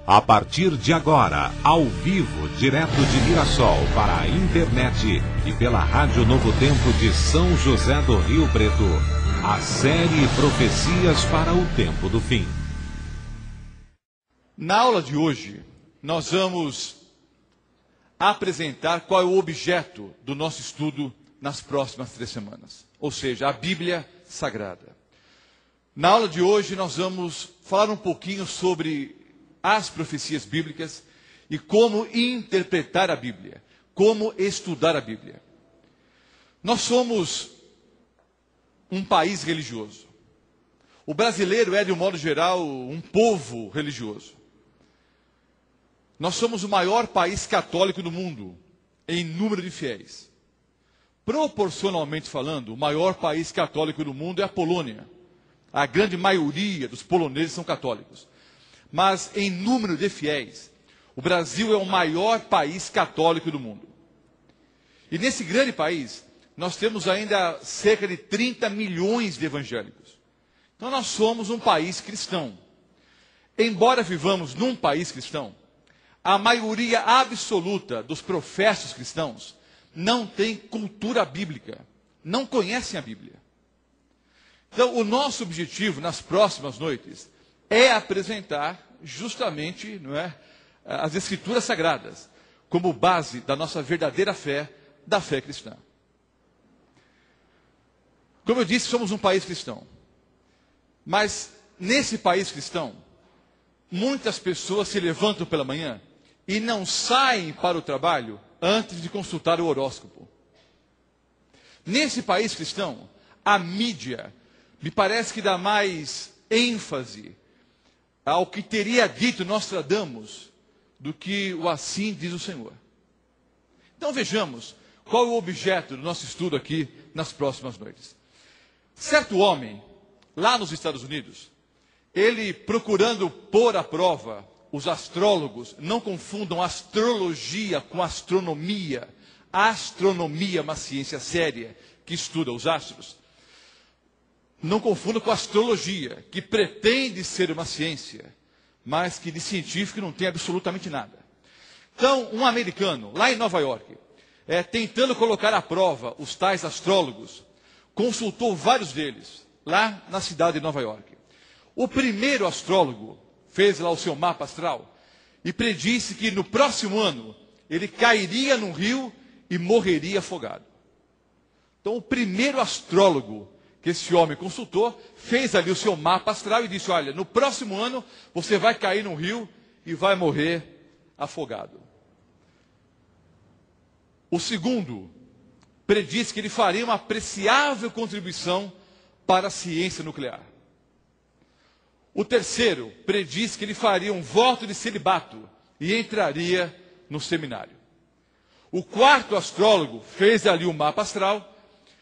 A partir de agora, ao vivo, direto de Mirassol para a internet e pela Rádio Novo Tempo de São José do Rio Preto, a série Profecias para o Tempo do Fim. Na aula de hoje, nós vamos apresentar qual é o objeto do nosso estudo nas próximas 3 semanas, ou seja, a Bíblia Sagrada. Na aula de hoje, nós vamos falar um pouquinho sobre as profecias bíblicas e como interpretar a Bíblia, como estudar a Bíblia. Nós somos um país religioso. O brasileiro é, de um modo geral, um povo religioso. Nós somos o maior país católico do mundo, em número de fiéis. Proporcionalmente falando, o maior país católico do mundo é a Polônia. A grande maioria dos poloneses são católicos. Mas, em número de fiéis, o Brasil é o maior país católico do mundo. E nesse grande país, nós temos ainda cerca de 30 milhões de evangélicos. Então, nós somos um país cristão. Embora vivamos num país cristão, a maioria absoluta dos professos cristãos não tem cultura bíblica, não conhecem a Bíblia. Então, o nosso objetivo nas próximas noites é apresentar justamente, as Escrituras Sagradas como base da nossa verdadeira fé, da fé cristã. Como eu disse, somos um país cristão. Mas nesse país cristão, muitas pessoas se levantam pela manhã e não saem para o trabalho antes de consultar o horóscopo. Nesse país cristão, a mídia me parece que dá mais ênfase ao que teria dito Nostradamus do que o assim diz o Senhor. Então vejamos qual é o objeto do nosso estudo aqui nas próximas noites. Certo homem, lá nos Estados Unidos, ele procurando pôr à prova os astrólogos, não confundam astrologia com astronomia. A astronomia é uma ciência séria que estuda os astros. Não confunda com astrologia, que pretende ser uma ciência, mas que de científico não tem absolutamente nada. Então, um americano, lá em Nova York, tentando colocar à prova os tais astrólogos, consultou vários deles, lá na cidade de Nova York. O primeiro astrólogo fez lá o seu mapa astral e predisse que no próximo ano ele cairia num rio e morreria afogado. Então, o primeiro astrólogo que esse homem consultou, fez ali o seu mapa astral e disse, olha, no próximo ano você vai cair num rio e vai morrer afogado. O segundo predisse que ele faria uma apreciável contribuição para a ciência nuclear. O terceiro predisse que ele faria um voto de celibato e entraria no seminário. O quarto astrólogo fez ali o mapa astral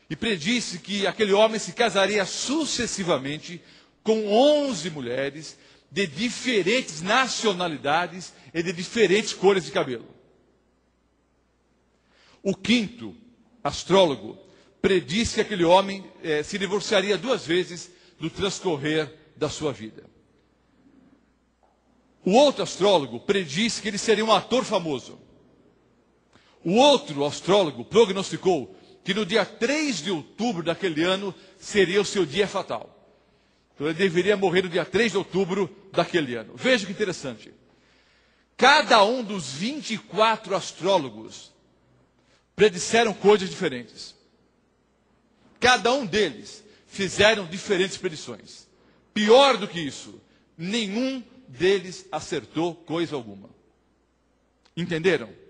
e predisse que aquele homem se casaria sucessivamente com 11 mulheres de diferentes nacionalidades e de diferentes cores de cabelo. O quinto astrólogo predisse que aquele homem se divorciaria 2 vezes no transcorrer da sua vida. O outro astrólogo predisse que ele seria um ator famoso. O outro astrólogo prognosticou que no dia 3 de outubro daquele ano seria o seu dia fatal. Então ele deveria morrer no dia 3 de outubro daquele ano. Veja que interessante. Cada um dos 24 astrólogos predisseram coisas diferentes. Cada um deles fizeram diferentes predições. Pior do que isso, nenhum deles acertou coisa alguma. Entenderam?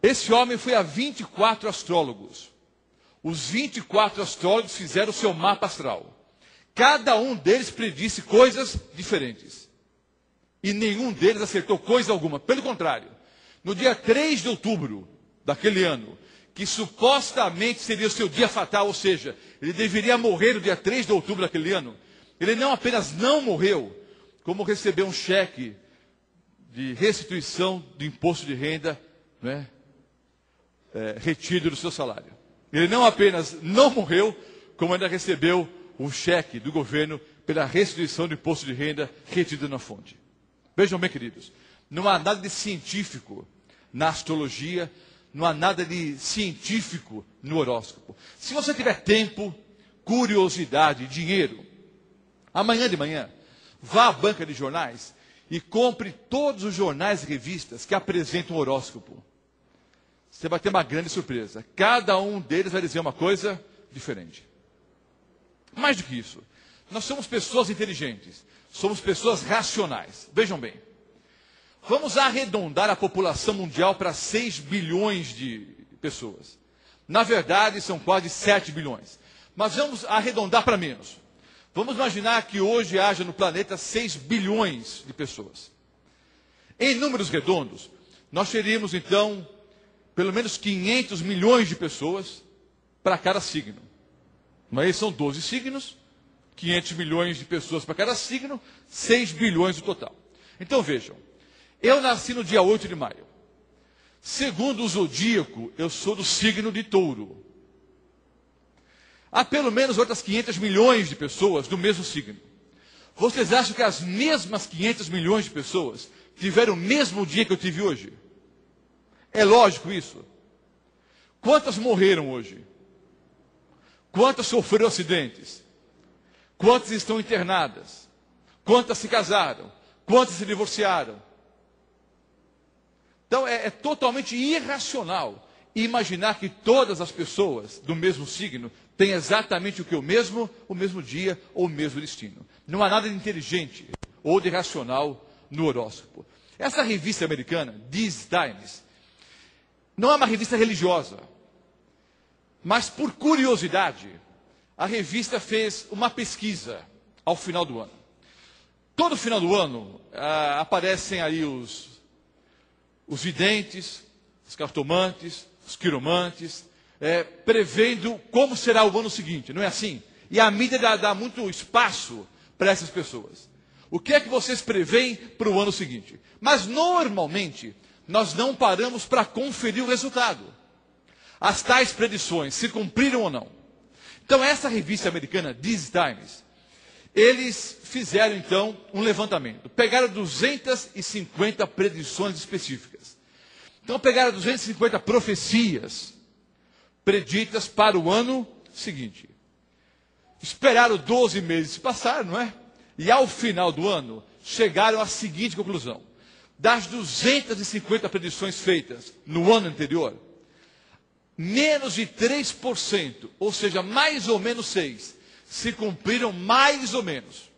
Esse homem foi a 24 astrólogos. Os 24 astrólogos fizeram o seu mapa astral. Cada um deles predisse coisas diferentes. E nenhum deles acertou coisa alguma. Pelo contrário, no dia 3 de outubro daquele ano, que supostamente seria o seu dia fatal, ou seja, ele deveria morrer no dia 3 de outubro daquele ano, ele não apenas não morreu, como recebeu um cheque de restituição do imposto de renda, retido do seu salário. Ele não apenas não morreu, como ainda recebeu um cheque do governo pela restituição do imposto de renda retido na fonte. Vejam bem, queridos, não há nada de científico na astrologia, não há nada de científico no horóscopo. Se você tiver tempo, curiosidade, dinheiro, amanhã de manhã, vá à banca de jornais e compre todos os jornais e revistas que apresentam o horóscopo. Você vai ter uma grande surpresa. Cada um deles vai dizer uma coisa diferente. Mais do que isso, nós somos pessoas inteligentes, somos pessoas racionais. Vejam bem, vamos arredondar a população mundial para 6 bilhões de pessoas. Na verdade, são quase 7 bilhões. Mas vamos arredondar para menos. Vamos imaginar que hoje haja no planeta 6 bilhões de pessoas. Em números redondos, nós teríamos então pelo menos 500 milhões de pessoas para cada signo. Mas são 12 signos, 500 milhões de pessoas para cada signo, 6 bilhões no total. Então vejam, eu nasci no dia 8 de maio. Segundo o zodíaco, eu sou do signo de Touro. Há pelo menos outras 500 milhões de pessoas do mesmo signo. Vocês acham que as mesmas 500 milhões de pessoas tiveram o mesmo dia que eu tive hoje? É lógico isso? Quantas morreram hoje? Quantas sofreram acidentes? Quantas estão internadas? Quantas se casaram? Quantas se divorciaram? Então é totalmente irracional imaginar que todas as pessoas do mesmo signo têm exatamente o mesmo dia ou o mesmo destino. Não há nada de inteligente ou de racional no horóscopo. Essa revista americana, These Times, não é uma revista religiosa, mas por curiosidade, a revista fez uma pesquisa ao final do ano. Todo final do ano aparecem aí os videntes, os cartomantes, os quiromantes, prevendo como será o ano seguinte, não é assim? E a mídia dá muito espaço para essas pessoas. O que é que vocês preveem para o ano seguinte? Mas normalmente nós não paramos para conferir o resultado. As tais predições se cumpriram ou não. Então essa revista americana, These Times, eles fizeram então um levantamento. Pegaram 250 predições específicas. Então pegaram 250 profecias preditas para o ano seguinte. Esperaram 12 meses se passar, não é? E ao final do ano, chegaram à seguinte conclusão. Das 250 predições feitas no ano anterior, menos de 3%, ou seja, mais ou menos 6%, se cumpriram mais ou menos.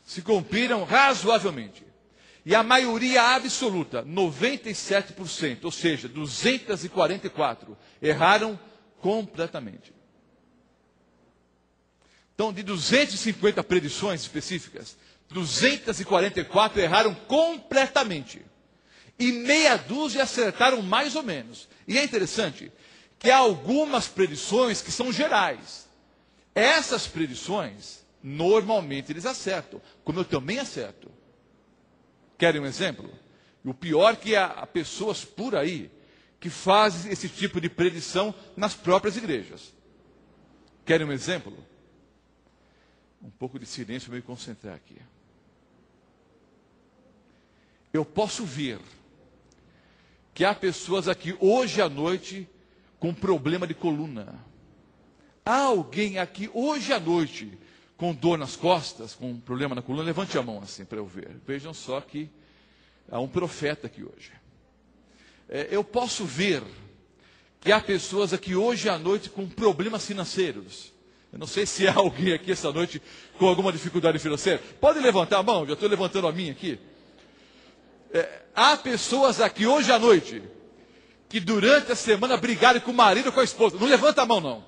Se cumpriram razoavelmente. E a maioria absoluta, 97%, ou seja, 244, erraram completamente. Então, de 250 predições específicas, 244 erraram completamente. E meia dúzia acertaram mais ou menos. E é interessante que há algumas predições que são gerais. Essas predições, normalmente eles acertam, como eu também acerto. Querem um exemplo? O pior é que há pessoas por aí que fazem esse tipo de predição nas próprias igrejas. Querem um exemplo? Um pouco de silêncio para me concentrar aqui. Eu posso ver que há pessoas aqui hoje à noite com problema de coluna. Há alguém aqui hoje à noite com dor nas costas, com problema na coluna? Levante a mão assim para eu ver. Vejam só que há um profeta aqui hoje. Eu posso ver que há pessoas aqui hoje à noite com problemas financeiros. Eu não sei se há alguém aqui essa noite com alguma dificuldade financeira. Pode levantar a mão, já estou levantando a minha aqui. Há pessoas aqui hoje à noite que durante a semana brigaram com o marido ou com a esposa. Não levanta a mão não,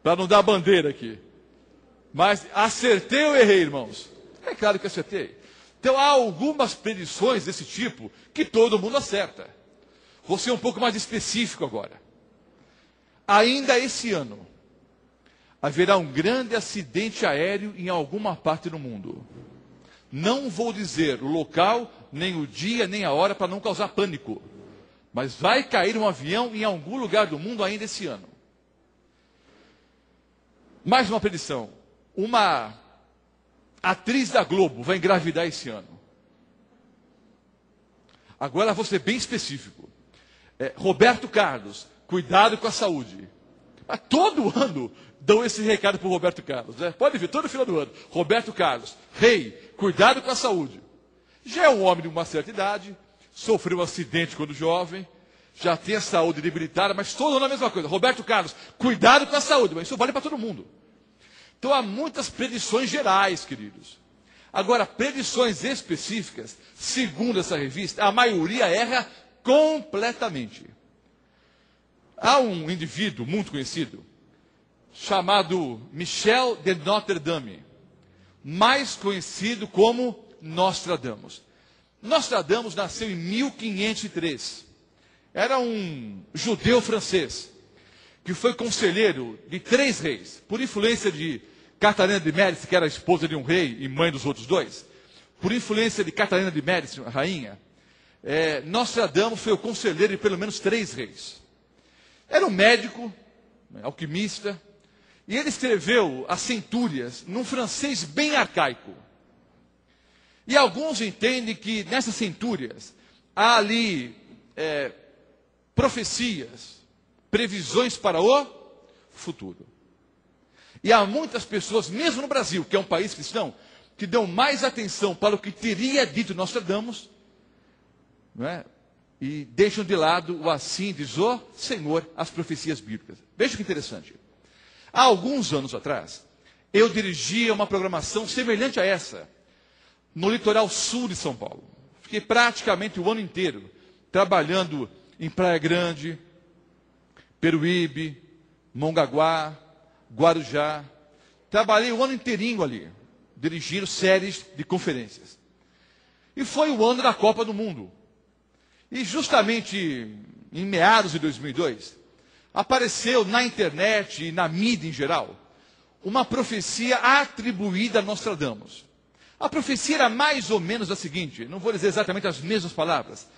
para não dar bandeira aqui. Mas acertei ou errei, irmãos? É claro que acertei. Então há algumas predições desse tipo que todo mundo acerta. Vou ser um pouco mais específico agora. Ainda esse ano, haverá um grande acidente aéreo em alguma parte do mundo. Não vou dizer o local, nem o dia, nem a hora, para não causar pânico. Mas vai cair um avião em algum lugar do mundo ainda esse ano. Mais uma predição. Uma atriz da Globo vai engravidar esse ano. Agora vou ser bem específico. Roberto Carlos, cuidado com a saúde. Mas todo ano dão esse recado para o Roberto Carlos. Né? Pode ver, todo final do ano. Roberto Carlos, rei, cuidado com a saúde. Já é um homem de uma certa idade, sofreu um acidente quando jovem, já tem a saúde debilitada, mas todo ano a mesma coisa. Roberto Carlos, cuidado com a saúde. Mas isso vale para todo mundo. Então há muitas predições gerais, queridos. Agora, predições específicas, segundo essa revista, a maioria erra completamente. Há um indivíduo muito conhecido, chamado Michel de Notre Dame, mais conhecido como Nostradamus. Nostradamus nasceu em 1503. Era um judeu francês, que foi conselheiro de 3 reis, por influência de Catarina de Médici, que era a esposa de um rei e mãe dos outros 2, por influência de Catarina de Médici, a rainha, Nostradamus foi o conselheiro de pelo menos 3 reis. Era um médico, alquimista, e ele escreveu as centúrias num francês bem arcaico. E alguns entendem que nessas centúrias há ali profecias, previsões para o futuro. E há muitas pessoas, mesmo no Brasil, que é um país cristão, que dão mais atenção para o que teria dito Nostradamus, não é? E deixam de lado o assim diz o Senhor, as profecias bíblicas. Veja que interessante. Há alguns anos atrás, eu dirigia uma programação semelhante a essa, no litoral sul de São Paulo. Fiquei praticamente o ano inteiro trabalhando em Praia Grande, Peruíbe, Mongaguá, Guarujá. Trabalhei o ano inteirinho ali, dirigindo séries de conferências. E foi o ano da Copa do Mundo. E justamente em meados de 2002, apareceu na internet e na mídia em geral, uma profecia atribuída a Nostradamus. A profecia era mais ou menos a seguinte, não vou dizer exatamente as mesmas palavras,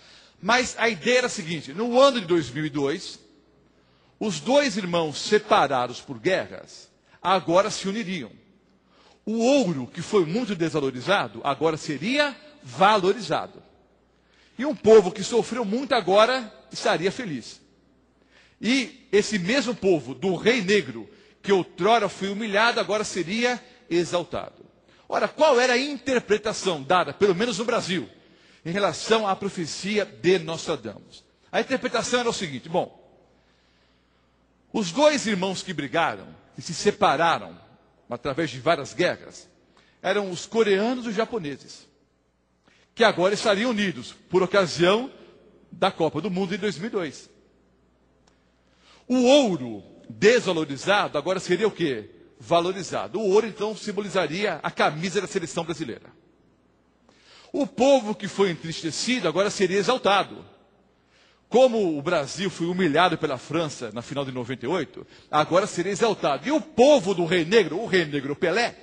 mas a ideia era a seguinte: no ano de 2002, os 2 irmãos separados por guerras, agora se uniriam. O ouro, que foi muito desvalorizado, agora seria valorizado. E um povo que sofreu muito agora estaria feliz. E esse mesmo povo do rei negro, que outrora foi humilhado, agora seria exaltado. Ora, qual era a interpretação dada, pelo menos no Brasil, em relação à profecia de Nostradamus? A interpretação era o seguinte: bom, os 2 irmãos que brigaram, que se separaram através de várias guerras, eram os coreanos e os japoneses, que agora estariam unidos por ocasião da Copa do Mundo em 2002. O ouro desvalorizado agora seria o quê? Valorizado. O ouro, então, simbolizaria a camisa da seleção brasileira. O povo que foi entristecido agora seria exaltado. Como o Brasil foi humilhado pela França na final de 98, agora seria exaltado. E o povo do rei negro Pelé,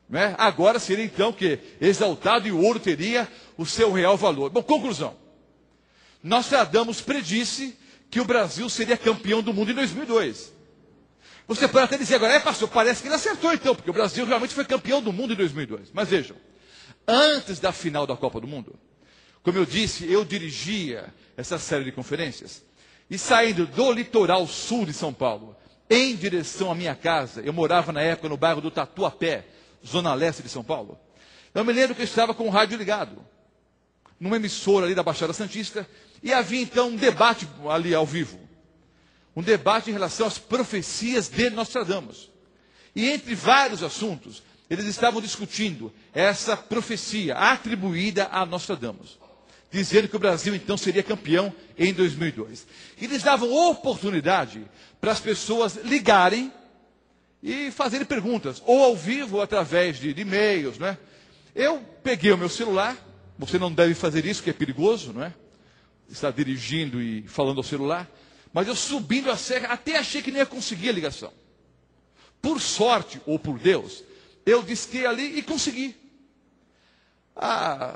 né, agora seria então que exaltado, e o ouro teria o seu real valor. Bom, conclusão. Nostradamus predisse que o Brasil seria campeão do mundo em 2002. Você pode até dizer agora, pastor, parece que ele acertou então, porque o Brasil realmente foi campeão do mundo em 2002. Mas vejam, antes da final da Copa do Mundo, como eu disse, eu dirigia essa série de conferências, e saindo do litoral sul de São Paulo, em direção à minha casa, eu morava na época no bairro do Tatuapé, zona leste de São Paulo, eu me lembro que eu estava com o rádio ligado, numa emissora ali da Baixada Santista, e havia então um debate ali ao vivo, um debate em relação às profecias de Nostradamus. E entre vários assuntos, eles estavam discutindo essa profecia atribuída a Nostradamus, dizendo que o Brasil então seria campeão em 2002. E eles davam oportunidade para as pessoas ligarem e fazerem perguntas, ou ao vivo, ou através de e-mails, né? Eu peguei o meu celular, você não deve fazer isso, que é perigoso, não é? Estar dirigindo e falando ao celular, mas eu subindo a serra, até achei que nem ia conseguir a ligação. Por sorte, ou por Deus, eu disquei ali e consegui.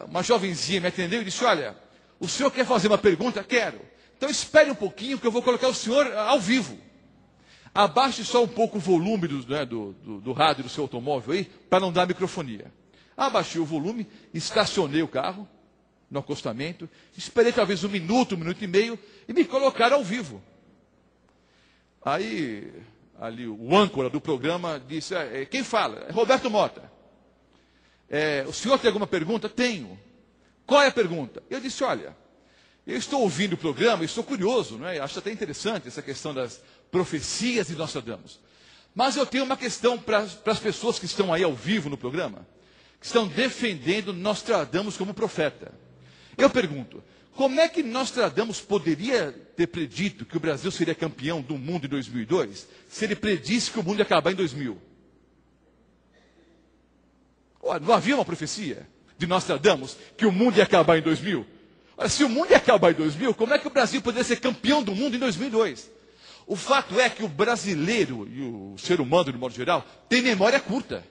Uma jovenzinha me atendeu e disse, olha, o senhor quer fazer uma pergunta? Quero. Então espere um pouquinho que eu vou colocar o senhor ao vivo. Abaixe só um pouco o volume do rádio do seu automóvel aí, para não dar microfonia. Abaixei o volume, estacionei o carro, no acostamento, esperei talvez um minuto e meio, e me colocaram ao vivo. Aí, ali o âncora do programa disse, quem fala? É Roberto Mota. O senhor tem alguma pergunta? Tenho. Qual é a pergunta? Eu disse, olha, eu estou ouvindo o programa, estou curioso, não é? Acho até interessante essa questão das profecias de Nostradamus. Mas eu tenho uma questão para as pessoas que estão aí ao vivo no programa, que estão defendendo Nostradamus como profeta. Eu pergunto, como é que Nostradamus poderia ter predito que o Brasil seria campeão do mundo em 2002, se ele predisse que o mundo ia acabar em 2000? Não havia uma profecia de Nostradamus que o mundo ia acabar em 2000? Ora, se o mundo ia acabar em 2000, como é que o Brasil poderia ser campeão do mundo em 2002? O fato é que o brasileiro e o ser humano, de modo geral, tem memória curta.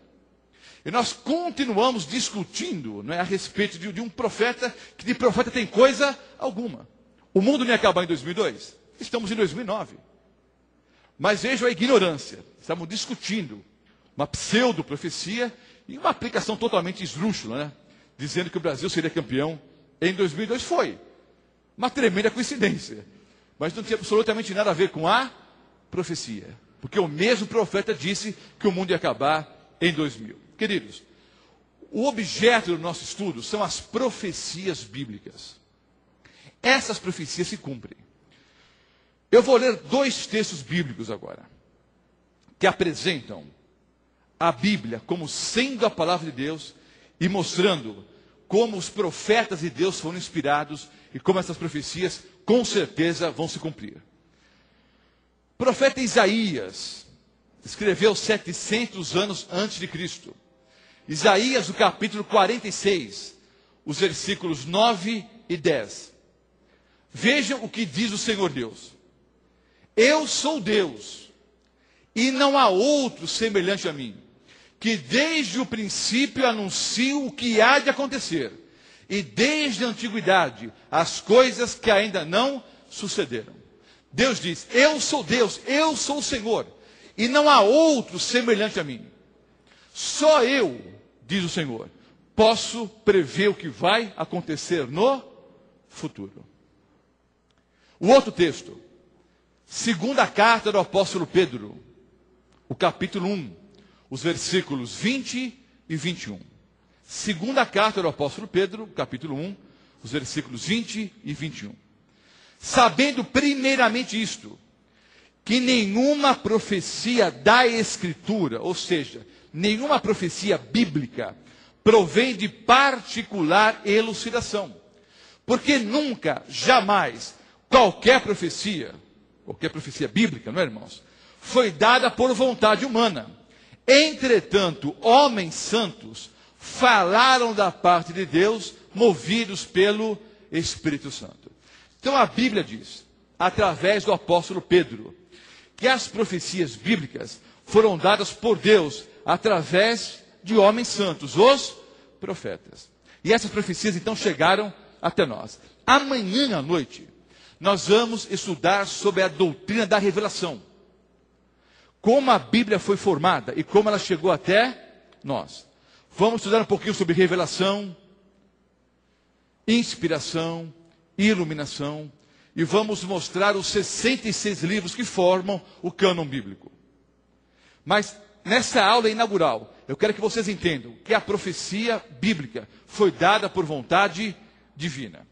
E nós continuamos discutindo, não é, a respeito de um profeta, que de profeta tem coisa alguma. O mundo não ia acabar em 2002? Estamos em 2009. Mas vejam a ignorância. Estavam discutindo uma pseudo-profecia e uma aplicação totalmente esdrúxula, né? Dizendo que o Brasil seria campeão em 2002. Foi uma tremenda coincidência. Mas não tinha absolutamente nada a ver com a profecia. Porque o mesmo profeta disse que o mundo ia acabar em 2000. Queridos, o objeto do nosso estudo são as profecias bíblicas. Essas profecias se cumprem. Eu vou ler 2 textos bíblicos agora, que apresentam a Bíblia como sendo a palavra de Deus e mostrando como os profetas de Deus foram inspirados e como essas profecias com certeza vão se cumprir. O profeta Isaías escreveu 700 anos antes de Cristo. Isaías, no capítulo 46, os versículos 9 e 10. Vejam o que diz o Senhor Deus. Eu sou Deus, e não há outro semelhante a mim, que desde o princípio anuncio o que há de acontecer, e desde a antiguidade as coisas que ainda não sucederam. Deus diz, eu sou Deus, eu sou o Senhor, e não há outro semelhante a mim. Só eu, diz o Senhor, posso prever o que vai acontecer no futuro. O outro texto, segunda carta do apóstolo Pedro, o capítulo 1, os versículos 20 e 21. Segunda carta do apóstolo Pedro, capítulo 1, os versículos 20 e 21. Sabendo primeiramente isto, que nenhuma profecia da Escritura, ou seja, nenhuma profecia bíblica, provém de particular elucidação. Porque nunca, jamais, qualquer profecia bíblica, não é, irmãos, foi dada por vontade humana. Entretanto, homens santos falaram da parte de Deus, movidos pelo Espírito Santo. Então a Bíblia diz, através do apóstolo Pedro, que as profecias bíblicas foram dadas por Deus através de homens santos, os profetas. E essas profecias então chegaram até nós. Amanhã à noite, nós vamos estudar sobre a doutrina da revelação. Como a Bíblia foi formada e como ela chegou até nós. Vamos estudar um pouquinho sobre revelação, inspiração, iluminação. E vamos mostrar os 66 livros que formam o cânon bíblico. Mas nessa aula inaugural, eu quero que vocês entendam que a profecia bíblica foi dada por vontade divina.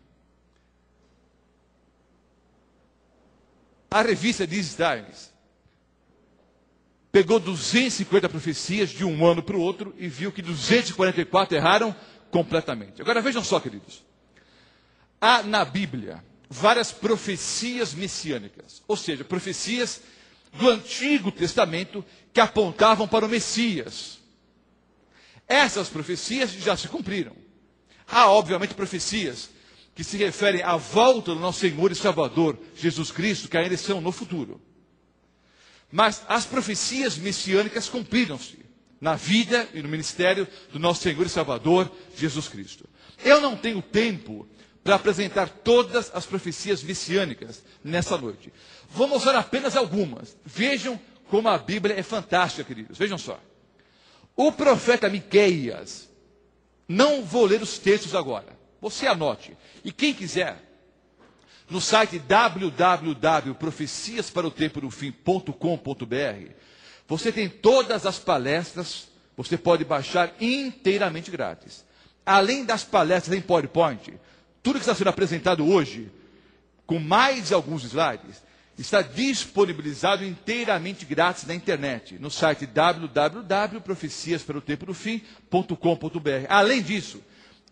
A revista These Times pegou 250 profecias de um ano para o outro e viu que 244 erraram completamente. Agora vejam só, queridos. Há na Bíblia várias profecias messiânicas, ou seja, profecias do Antigo Testamento que apontavam para o Messias. Essas profecias já se cumpriram. Há, obviamente, profecias que se referem à volta do nosso Senhor e Salvador, Jesus Cristo, que ainda estão no futuro. Mas as profecias messiânicas cumpriram-se na vida e no ministério do nosso Senhor e Salvador, Jesus Cristo. Eu não tenho tempo para apresentar todas as profecias messiânicas nessa noite. Vou mostrar apenas algumas. Vejam como a Bíblia é fantástica, queridos. Vejam só. O profeta Miqueias, não vou ler os textos agora, Você anote. E quem quiser, no site www.profeciasparotempo-do-fim.com.br, você tem todas as palestras, você pode baixar inteiramente grátis. Além das palestras em PowerPoint, tudo que está sendo apresentado hoje, com mais alguns slides, está disponibilizado inteiramente grátis na internet, no site www.profeciasparotempo-do-fim.com.br. Além disso,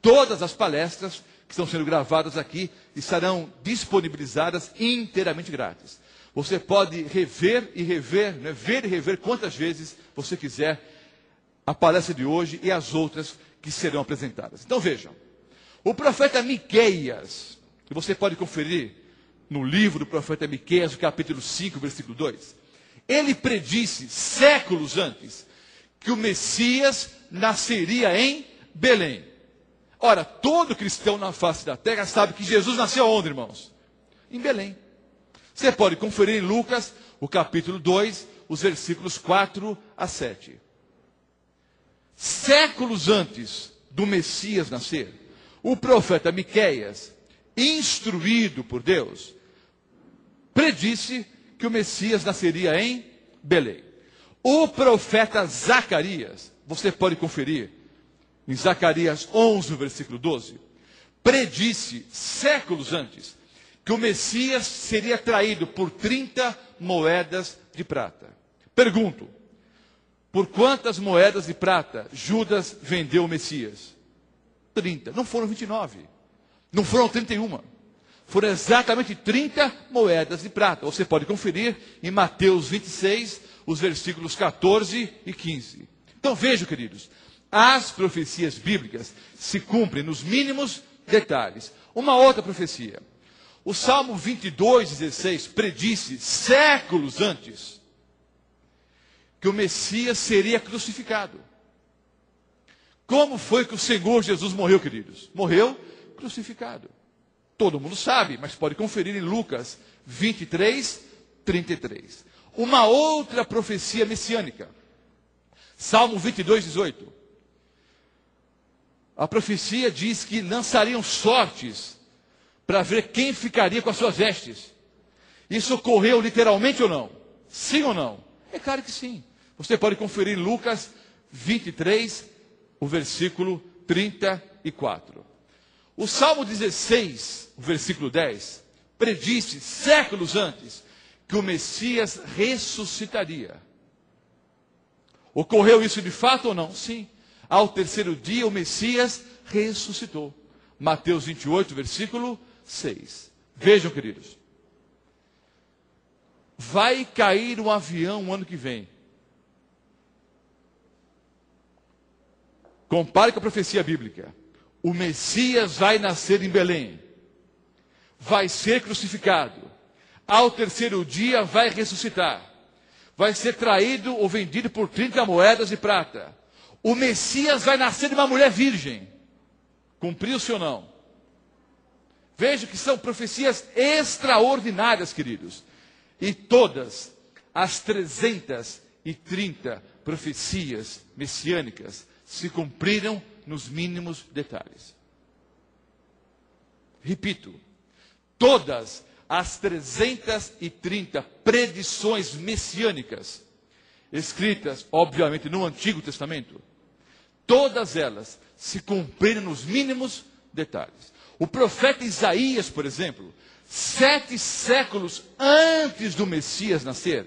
todas as palestras que estão sendo gravadas aqui estarão disponibilizadas inteiramente grátis. Você pode rever e rever, né, ver e rever quantas vezes você quiser a palestra de hoje e as outras que serão apresentadas. Então vejam, o profeta Miqueias, que você pode conferir no livro do profeta Miqueias, no capítulo 5, versículo 2, ele predisse séculos antes que o Messias nasceria em Belém. Ora, todo cristão na face da terra sabe que Jesus nasceu onde, irmãos? Em Belém. Você pode conferir em Lucas, o capítulo 2, os versículos 4 a 7. Séculos antes do Messias nascer, o profeta Miqueias, instruído por Deus, predisse que o Messias nasceria em Belém. O profeta Zacarias, você pode conferir, em Zacarias 11, versículo 12, predisse séculos antes que o Messias seria traído por 30 moedas de prata. Pergunto, por quantas moedas de prata Judas vendeu o Messias? 30. Não foram 29. Não foram 31. Foram exatamente 30 moedas de prata. Você pode conferir em Mateus 26, os versículos 14 e 15. Então vejam, queridos, as profecias bíblicas se cumprem nos mínimos detalhes. Uma outra profecia. O Salmo 22, 16 predisse séculos antes que o Messias seria crucificado. Como foi que o Senhor Jesus morreu, queridos? Morreu crucificado. Todo mundo sabe, mas pode conferir em Lucas 23, 33. Uma outra profecia messiânica. Salmo 22, 18. A profecia diz que lançariam sortes para ver quem ficaria com as suas vestes. Isso ocorreu literalmente ou não? Sim ou não? É claro que sim. Você pode conferir em Lucas 23, o versículo 34. O Salmo 16, o versículo 10, predisse séculos antes que o Messias ressuscitaria. Ocorreu isso de fato ou não? Sim. Ao terceiro dia o Messias ressuscitou. Mateus 28, versículo 6. Vejam, queridos. Vai cair um avião o ano que vem. Compare com a profecia bíblica. O Messias vai nascer em Belém. Vai ser crucificado. Ao terceiro dia vai ressuscitar. Vai ser traído ou vendido por 30 moedas de prata. O Messias vai nascer de uma mulher virgem. Cumpriu-se ou não? Veja que são profecias extraordinárias, queridos. E todas as 330 profecias messiânicas se cumpriram nos mínimos detalhes. Repito, todas as 330 predições messiânicas, escritas, obviamente, no Antigo Testamento, todas elas se cumpriram nos mínimos detalhes. O profeta Isaías, por exemplo, 7 séculos antes do Messias nascer,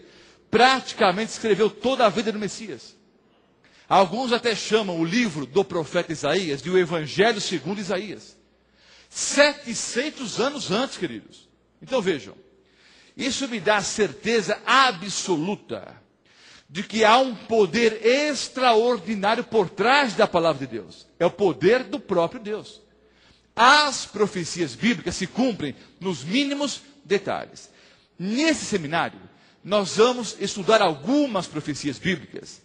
praticamente escreveu toda a vida do Messias. Alguns até chamam o livro do profeta Isaías de o Evangelho segundo Isaías. 700 anos antes, queridos. Então vejam, isso me dá a certeza absoluta de que há um poder extraordinário por trás da palavra de Deus. É o poder do próprio Deus. As profecias bíblicas se cumprem nos mínimos detalhes. Nesse seminário, nós vamos estudar algumas profecias bíblicas,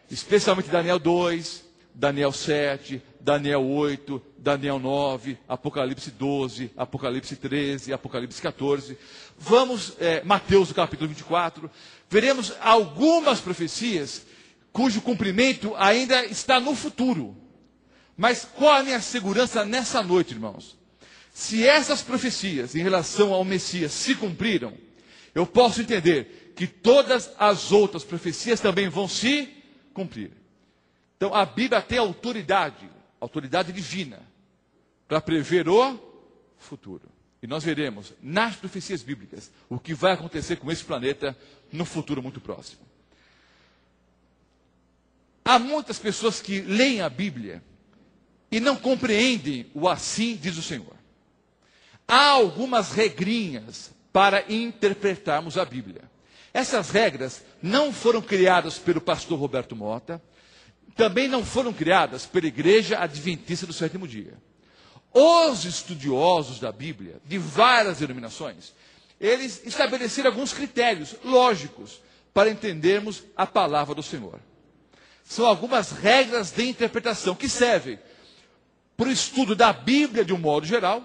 especialmente Daniel 2, Daniel 7, Daniel 8, Daniel 9, Apocalipse 12, Apocalipse 13, Apocalipse 14. Mateus, no capítulo 24. Veremos algumas profecias cujo cumprimento ainda está no futuro. Mas qual a minha segurança nessa noite, irmãos? Se essas profecias em relação ao Messias se cumpriram, eu posso entender que todas as outras profecias também vão se cumprir. Então a Bíblia tem autoridade divina, para prever o futuro. E nós veremos nas profecias bíblicas o que vai acontecer com esse planeta no futuro muito próximo. Há muitas pessoas que leem a Bíblia e não compreendem o assim diz o Senhor. Há algumas regrinhas para interpretarmos a Bíblia. Essas regras não foram criadas pelo pastor Roberto Mota, também não foram criadas pela Igreja Adventista do Sétimo Dia. Os estudiosos da Bíblia, de várias denominações, eles estabeleceram alguns critérios lógicos para entendermos a palavra do Senhor. São algumas regras de interpretação que servem para o estudo da Bíblia de um modo geral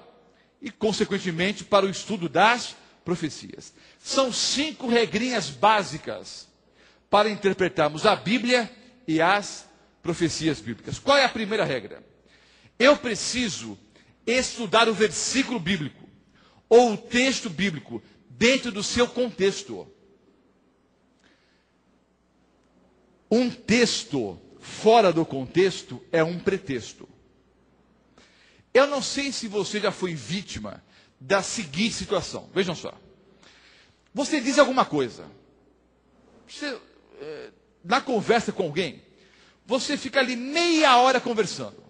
e, consequentemente, para o estudo das profecias. São 5 regrinhas básicas para interpretarmos a Bíblia e as profecias bíblicas. Qual é a primeira regra? Eu preciso estudar o versículo bíblico ou o texto bíblico dentro do seu contexto. Um texto fora do contexto é um pretexto. Eu não sei se você já foi vítima da seguinte situação. Vejam só. Você diz alguma coisa. Na conversa com alguém, você fica ali meia hora conversando.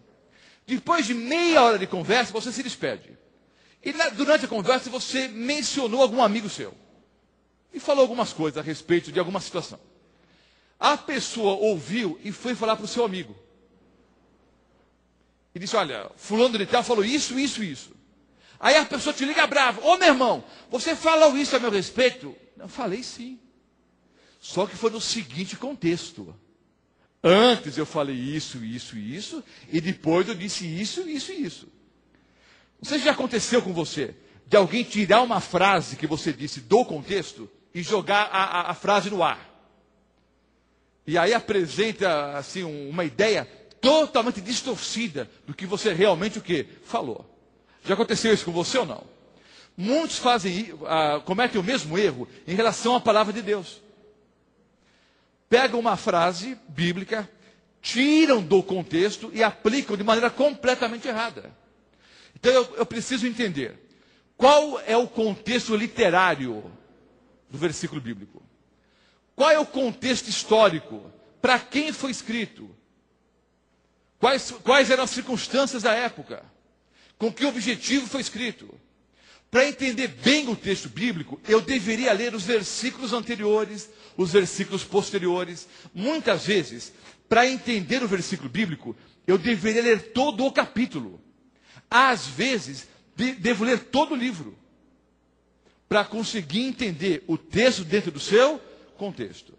Depois de meia hora de conversa, você se despede. E durante a conversa, você mencionou algum amigo seu. E falou algumas coisas a respeito de alguma situação. A pessoa ouviu e foi falar para o seu amigo. E disse, olha, fulano de tal falou isso, isso, isso. Aí a pessoa te liga bravo. Ô, meu irmão, você falou isso a meu respeito? Eu falei sim. Só que foi no seguinte contexto. Antes eu falei isso, isso e isso. E depois eu disse isso, isso e isso. Não sei se já aconteceu com você. De alguém tirar uma frase que você disse do contexto e jogar a frase no ar. E aí apresenta assim, uma ideia totalmente distorcida do que você realmente o quê? Falou. Já aconteceu isso com você ou não? Muitos cometem o mesmo erro em relação à palavra de Deus. Pegam uma frase bíblica, tiram do contexto e aplicam de maneira completamente errada. Então eu preciso entender qual é o contexto literário do versículo bíblico. Qual é o contexto histórico? Para quem foi escrito? Quais eram as circunstâncias da época? Com que objetivo foi escrito? Para entender bem o texto bíblico, eu deveria ler os versículos anteriores, os versículos posteriores. Muitas vezes, para entender o versículo bíblico, eu deveria ler todo o capítulo. Às vezes, devo ler todo o livro, para conseguir entender o texto dentro do seu contexto.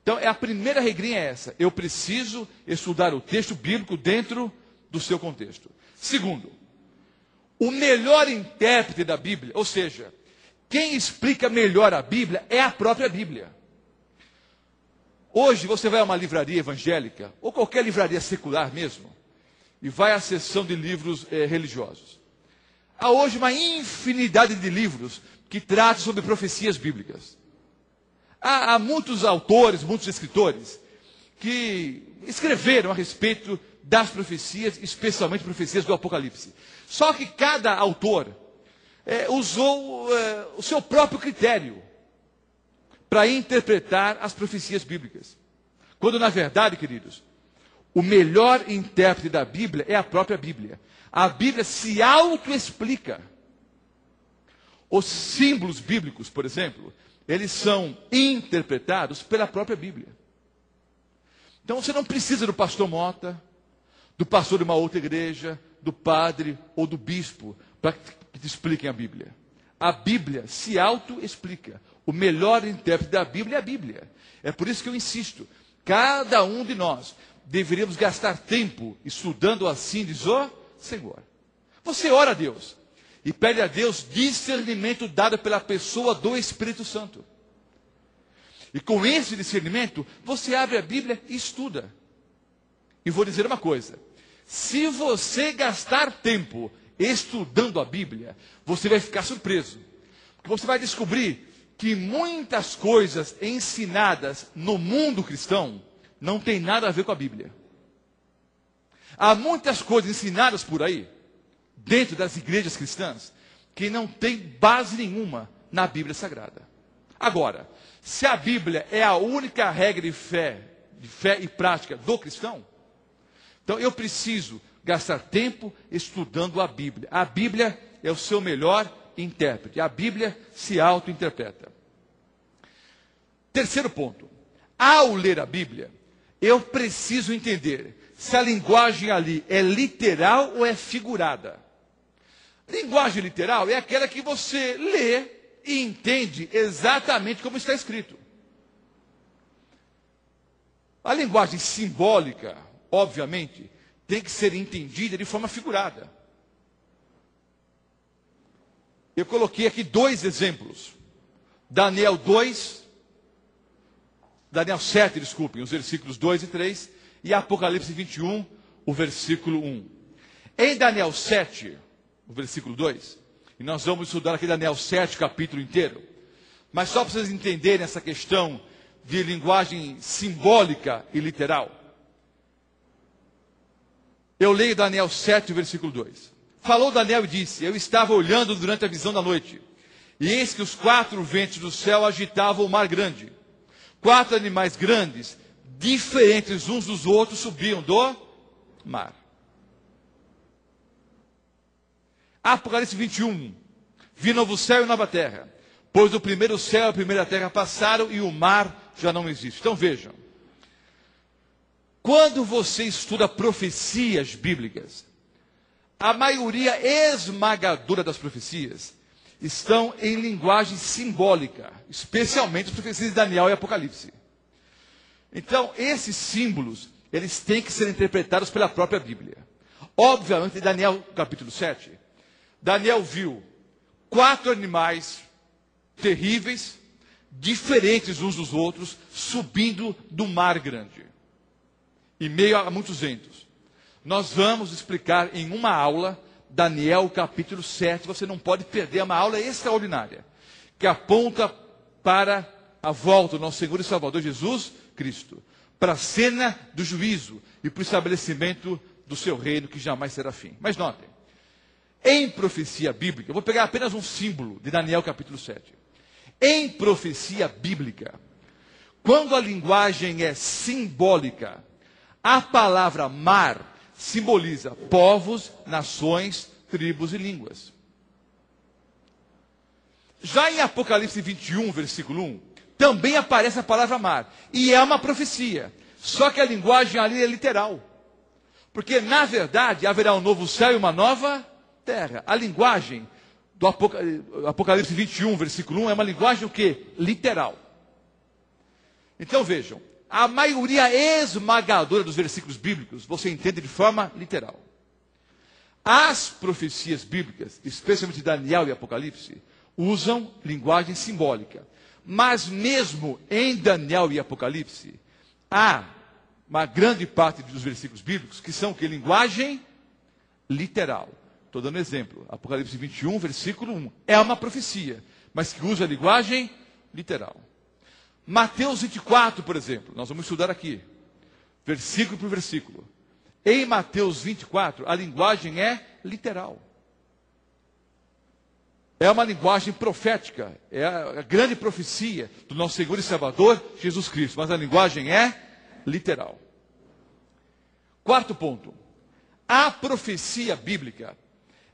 Então, a primeira regrinha é essa. Eu preciso estudar o texto bíblico dentro do seu contexto. Segundo, o melhor intérprete da Bíblia, ou seja, quem explica melhor a Bíblia é a própria Bíblia. Hoje você vai a uma livraria evangélica, ou qualquer livraria secular mesmo, e vai à seção de livros religiosos. Há hoje uma infinidade de livros que tratam sobre profecias bíblicas. Há muitos autores, muitos escritores, que escreveram a respeito das profecias, especialmente profecias do Apocalipse. Só que cada autor usou o seu próprio critério para interpretar as profecias bíblicas. Quando, na verdade, queridos, o melhor intérprete da Bíblia é a própria Bíblia. A Bíblia se auto-explica. Os símbolos bíblicos, por exemplo, eles são interpretados pela própria Bíblia. Então você não precisa do pastor Mota, do pastor de uma outra igreja, do padre ou do bispo para que te expliquem a Bíblia. A Bíblia se auto-explica. O melhor intérprete da Bíblia é a Bíblia. É por isso que eu insisto. Cada um de nós deveríamos gastar tempo estudando assim diz o Senhor. Você ora a Deus e pede a Deus discernimento dado pela pessoa do Espírito Santo. E com esse discernimento, você abre a Bíblia e estuda. E vou dizer uma coisa. Se você gastar tempo estudando a Bíblia, você vai ficar surpreso. Porque você vai descobrir que muitas coisas ensinadas no mundo cristão não tem nada a ver com a Bíblia. Há muitas coisas ensinadas por aí, dentro das igrejas cristãs, que não tem base nenhuma na Bíblia Sagrada. Agora, se a Bíblia é a única regra de fé e prática do cristão, então eu preciso gastar tempo estudando a Bíblia. A Bíblia é o seu melhor intérprete. A Bíblia se auto-interpreta. Terceiro ponto. Ao ler a Bíblia, eu preciso entender se a linguagem ali é literal ou é figurada. Linguagem literal é aquela que você lê e entende exatamente como está escrito. A linguagem simbólica, obviamente, tem que ser entendida de forma figurada. Eu coloquei aqui 2 exemplos. Daniel 7, os versículos 2 e 3, e Apocalipse 21, o versículo 1. Em Daniel 7, o versículo 2, e nós vamos estudar aqui Daniel 7, capítulo inteiro, mas só para vocês entenderem essa questão de linguagem simbólica e literal. Eu leio Daniel 7, versículo 2. Falou Daniel e disse: eu estava olhando durante a visão da noite, e eis que os 4 ventos do céu agitavam o mar grande. 4 animais grandes, diferentes uns dos outros, subiam do mar. Apocalipse 21. Vi novo céu e nova terra, pois o primeiro céu e a primeira terra passaram e o mar já não existe. Então vejam, quando você estuda profecias bíblicas, a maioria esmagadora das profecias estão em linguagem simbólica, especialmente as profecias de Daniel e Apocalipse. Então, esses símbolos, eles têm que ser interpretados pela própria Bíblia. Obviamente, em Daniel capítulo 7, Daniel viu 4 animais terríveis, diferentes uns dos outros, subindo do mar grande, em meio a muitos ventos. Nós vamos explicar em uma aula Daniel capítulo 7, você não pode perder, é uma aula extraordinária, que aponta para a volta do nosso Senhor e Salvador Jesus Cristo, para a cena do juízo e para o estabelecimento do seu reino que jamais será fim. Mas notem, em profecia bíblica, eu vou pegar apenas um símbolo de Daniel capítulo 7. Em profecia bíblica, quando a linguagem é simbólica, a palavra mar simboliza povos, nações, tribos e línguas. Já em Apocalipse 21, versículo 1, também aparece a palavra mar. E é uma profecia. Só que a linguagem ali é literal. Porque, na verdade, haverá um novo céu e uma nova terra. A linguagem do Apocalipse 21, versículo 1, é uma linguagem o quê? Literal. Então vejam, a maioria esmagadora dos versículos bíblicos você entende de forma literal. As profecias bíblicas, especialmente Daniel e Apocalipse, usam linguagem simbólica. Mas mesmo em Daniel e Apocalipse, há uma grande parte dos versículos bíblicos que são que linguagem literal. Estou dando exemplo. Apocalipse 21, versículo 1. É uma profecia, mas que usa a linguagem literal. Mateus 24, por exemplo, nós vamos estudar aqui, versículo por versículo. Em Mateus 24, a linguagem é literal. É uma linguagem profética, é a grande profecia do nosso Senhor e Salvador, Jesus Cristo, mas a linguagem é literal. Quarto ponto, a profecia bíblica,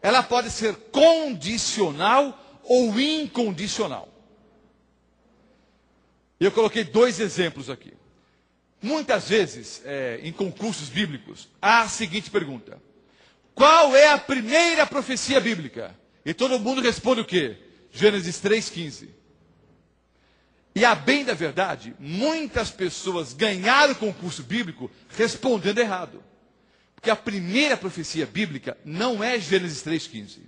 ela pode ser condicional ou incondicional. Eu coloquei 2 exemplos aqui. Muitas vezes, em concursos bíblicos, há a seguinte pergunta: qual é a primeira profecia bíblica? E todo mundo responde o quê? Gênesis 3,15. E a bem da verdade, muitas pessoas ganharam o concurso bíblico respondendo errado. Porque a primeira profecia bíblica não é Gênesis 3,15.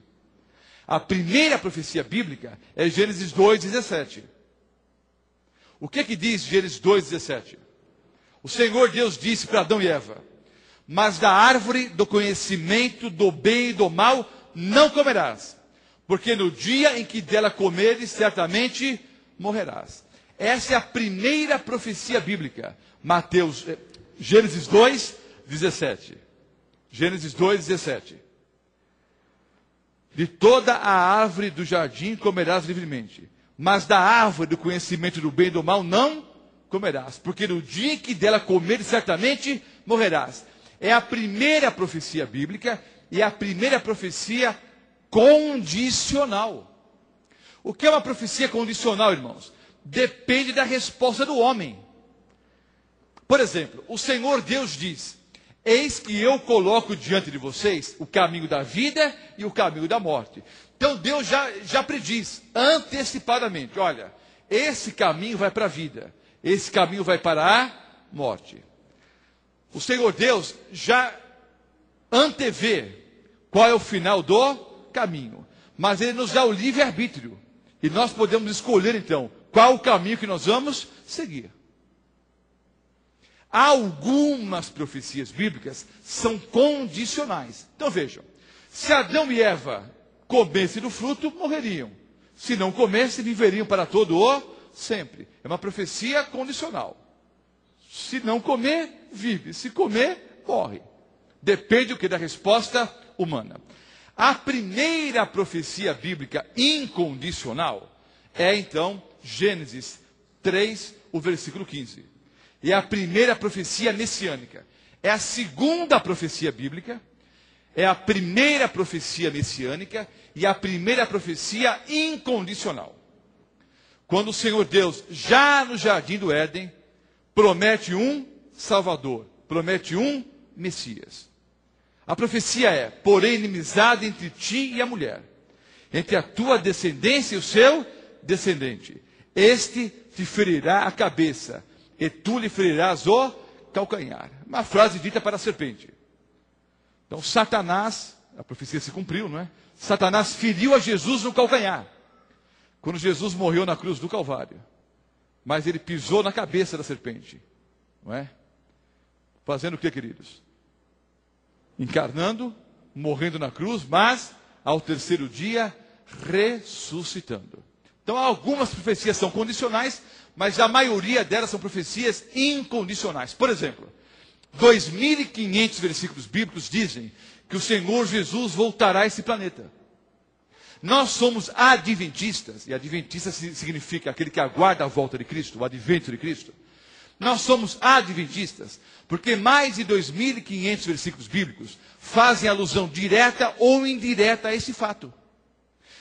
A primeira profecia bíblica é Gênesis 2,17. O que diz Gênesis 2,17? O Senhor Deus disse para Adão e Eva: mas da árvore do conhecimento do bem e do mal não comerás, porque no dia em que dela comeres, certamente morrerás. Essa é a primeira profecia bíblica. Gênesis 2, 17. Gênesis 2, 17. De toda a árvore do jardim comerás livremente, mas da árvore do conhecimento do bem e do mal não comerás, porque no dia em que dela comeres, certamente morrerás. É a primeira profecia bíblica e a primeira profecia condicional. O que é uma profecia condicional, irmãos? Depende da resposta do homem. Por exemplo, o Senhor Deus diz: eis que eu coloco diante de vocês o caminho da vida e o caminho da morte. Então Deus já prediz antecipadamente: olha, esse caminho vai para a vida, esse caminho vai para a morte. O Senhor Deus já antevê qual é o final do caminho, mas Ele nos dá o livre-arbítrio, e nós podemos escolher então qual o caminho que nós vamos seguir. Algumas profecias bíblicas são condicionais. Então vejam, se Adão e Eva comessem do fruto, morreriam. Se não comessem, viveriam para todo o sempre. É uma profecia condicional. Se não comer, vive. Se comer, morre. Depende o que da resposta humana. A primeira profecia bíblica incondicional é então Gênesis 3, o versículo 15. É a primeira profecia messiânica. É a segunda profecia bíblica, é a primeira profecia messiânica e a primeira profecia incondicional. Quando o Senhor Deus, já no jardim do Éden, promete um Salvador, promete um Messias. A profecia é: porém inimizade entre ti e a mulher, entre a tua descendência e o seu descendente. Este te ferirá a cabeça, e tu lhe ferirás o calcanhar. Uma frase dita para a serpente. Então Satanás, a profecia se cumpriu, não é? Satanás feriu a Jesus no calcanhar, quando Jesus morreu na cruz do Calvário. Mas ele pisou na cabeça da serpente, não é? Fazendo o que, queridos? Encarnando, morrendo na cruz, mas ao terceiro dia ressuscitando. Então algumas profecias são condicionais, mas a maioria delas são profecias incondicionais. Por exemplo, 2.500 versículos bíblicos dizem que o Senhor Jesus voltará a esse planeta. Nós somos adventistas, e adventista significa aquele que aguarda a volta de Cristo, o advento de Cristo. Nós somos adventistas porque mais de 2.500 versículos bíblicos fazem alusão direta ou indireta a esse fato.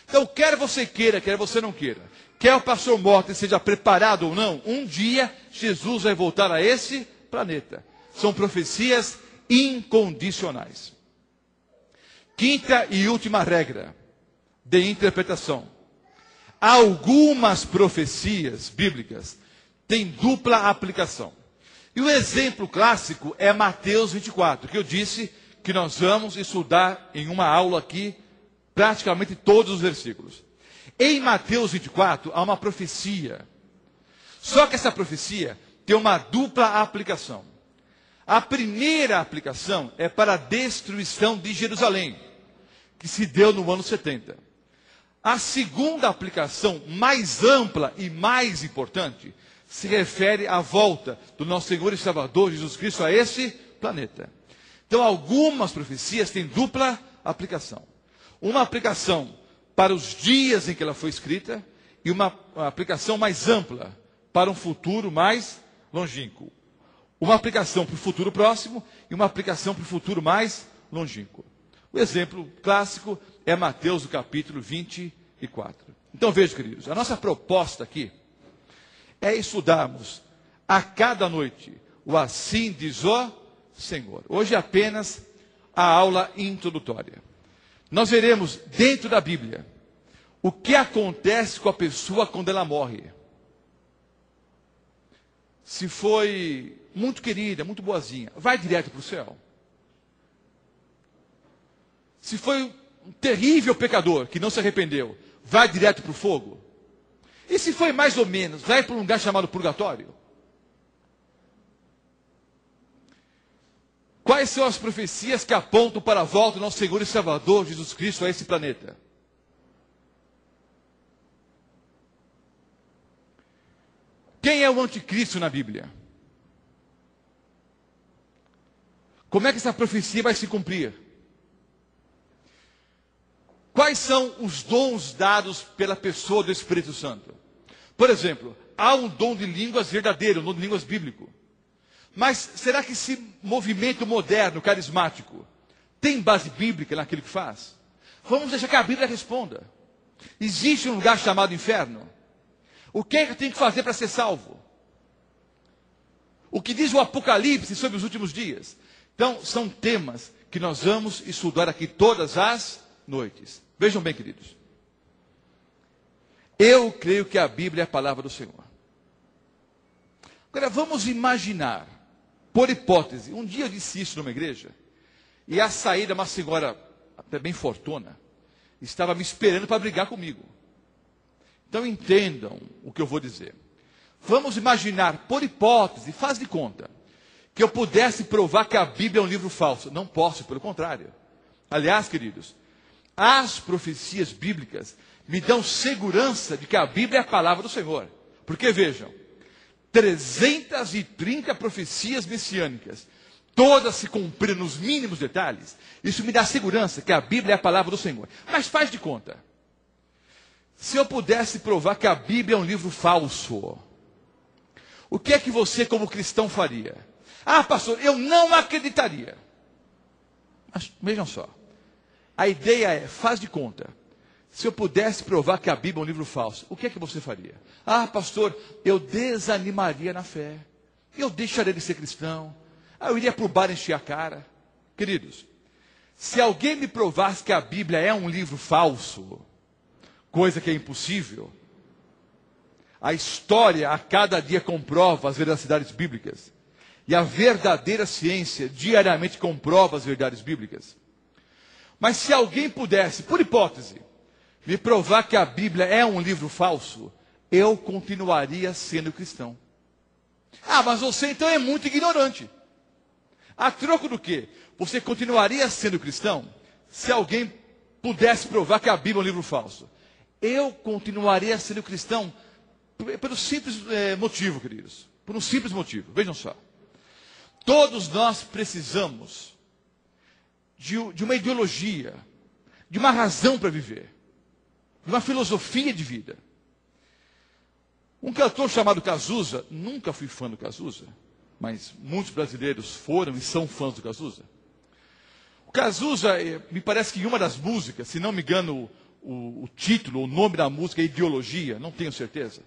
Então, quer você queira, quer você não queira, quer o pastor Morten seja preparado ou não, um dia Jesus vai voltar a esse planeta. São profecias incondicionais. Quinta e última regra de interpretação: algumas profecias bíblicas têm dupla aplicação. E o exemplo clássico é Mateus 24, que eu disse que nós vamos estudar em uma aula aqui praticamente todos os versículos. Em Mateus 24 há uma profecia. Só que essa profecia tem uma dupla aplicação. A primeira aplicação é para a destruição de Jerusalém, que se deu no ano 70. A segunda aplicação, mais ampla e mais importante, se refere à volta do nosso Senhor e Salvador Jesus Cristo a esse planeta. Então, algumas profecias têm dupla aplicação. Uma aplicação para os dias em que ela foi escrita e uma aplicação mais ampla para um futuro mais longínquo. Uma aplicação para o futuro próximo e uma aplicação para o futuro mais longínquo. O exemplo clássico é Mateus, do capítulo 24. Então, vejam, queridos, a nossa proposta aqui é estudarmos a cada noite o Assim diz o Senhor. Hoje é apenas a aula introdutória. Nós veremos dentro da Bíblia o que acontece com a pessoa quando ela morre. Se foi muito querida, muito boazinha, vai direto para o céu. Se foi um terrível pecador que não se arrependeu, vai direto para o fogo. E se foi mais ou menos, vai para um lugar chamado purgatório. Quais são as profecias que apontam para a volta do nosso Senhor e Salvador Jesus Cristo a esse planeta? Quem é o anticristo na Bíblia? Como é que essa profecia vai se cumprir? Quais são os dons dados pela pessoa do Espírito Santo? Por exemplo, há um dom de línguas verdadeiro, um dom de línguas bíblico. Mas será que esse movimento moderno, carismático, tem base bíblica naquilo que faz? Vamos deixar que a Bíblia responda. Existe um lugar chamado inferno? O que é que eu tenho que fazer para ser salvo? O que diz o Apocalipse sobre os últimos dias? Então, são temas que nós vamos estudar aqui todas as noites. Vejam bem, queridos. Eu creio que a Bíblia é a palavra do Senhor. Agora, vamos imaginar, por hipótese, um dia eu disse isso numa igreja, e à saída uma senhora, até bem fortuna, estava me esperando para brigar comigo. Então entendam o que eu vou dizer. Vamos imaginar, por hipótese, faz de conta, que eu pudesse provar que a Bíblia é um livro falso. Não posso, pelo contrário. Aliás, queridos, as profecias bíblicas me dão segurança de que a Bíblia é a palavra do Senhor. Porque vejam, 330 profecias messiânicas, todas se cumpriram nos mínimos detalhes. Isso me dá segurança que a Bíblia é a palavra do Senhor. Mas faz de conta. Se eu pudesse provar que a Bíblia é um livro falso, o que é que você como cristão faria? Ah, pastor, eu não acreditaria. Mas vejam só. A ideia é, faz de conta. Se eu pudesse provar que a Bíblia é um livro falso, o que é que você faria? Ah, pastor, eu desanimaria na fé. Eu deixaria de ser cristão. Eu iria para o bar encher a cara. Queridos, se alguém me provasse que a Bíblia é um livro falso, coisa que é impossível, a história a cada dia comprova as veracidades bíblicas. E a verdadeira ciência diariamente comprova as verdades bíblicas. Mas se alguém pudesse, por hipótese, me provar que a Bíblia é um livro falso, eu continuaria sendo cristão. Ah, mas você então é muito ignorante. A troco do quê? Você continuaria sendo cristão se alguém pudesse provar que a Bíblia é um livro falso? Eu continuaria sendo cristão pelo simples motivo, queridos. Por um simples motivo. Vejam só. Todos nós precisamos de uma ideologia, de uma razão para viver, de uma filosofia de vida. Um cantor chamado Cazuza, nunca fui fã do Cazuza, mas muitos brasileiros foram e são fãs do Cazuza. O Cazuza, me parece que em uma das músicas, se não me engano, o título, o nome da música é Ideologia, não tenho certeza.